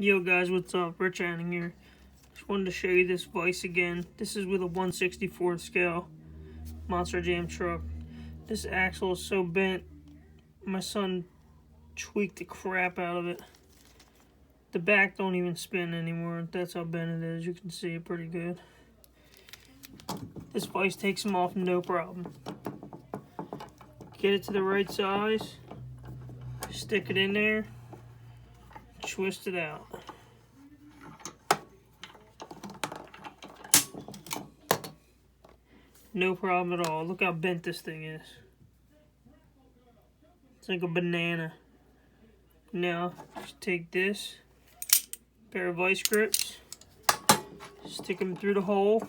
Yo guys, what's up? Rich Anning here. Just wanted to show you this Vise again. This is with a 1/64 scale Monster Jam truck. This axle is so bent, my son tweaked the crap out of it. The back don't even spin anymore. That's how bent it is. You can see it pretty good. This Vise takes them off no problem. Get it to the right size, stick it in there, twist it out. No problem at all. Look how bent this thing is. It's like a banana. Now, just take this pair of vice grips, stick them through the hole.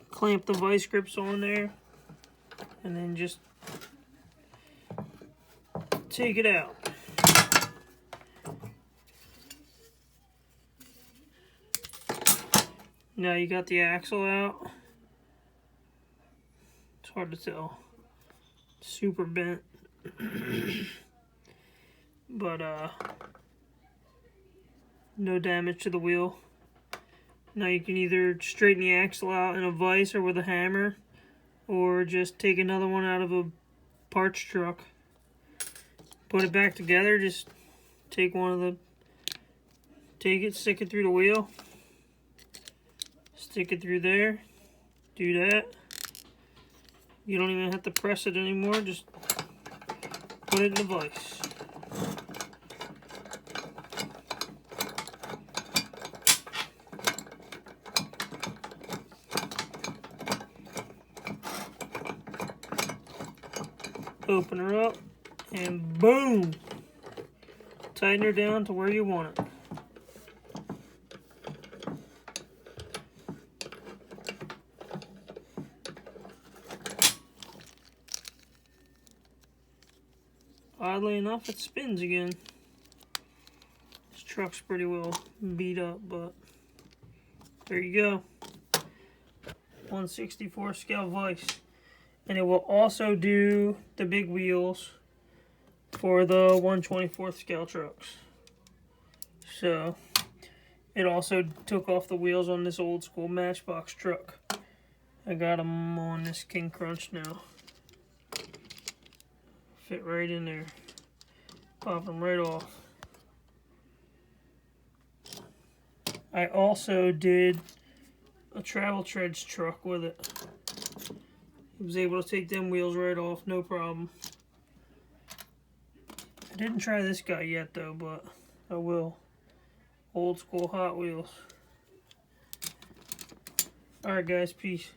Clamp the vice grips on there, and then just take it out. Now you got the axle out. It's hard to tell. Super bent. But no damage to the wheel. Now you can either straighten the axle out in a vise or with a hammer, or just take another one out of a parts truck. Put it back together, just take it, stick it through the wheel, stick it through there, do that. You don't even have to press it anymore, just put it in the vise. Open her up, and boom! Tighten her down to where you want it. Oddly enough, it spins again. This truck's pretty well beat up, but there you go. 1/64 scale vise. And it will also do the big wheels for the 1/24 scale trucks. So it also took off the wheels on this old school Matchbox truck. I got them on this King Crunch now. Fit right in there. Pop them right off. I also did a Travel Treads truck with it. I was able to take them wheels right off, no problem. I didn't try this guy yet though, but I will. Old school Hot Wheels. Alright guys, peace.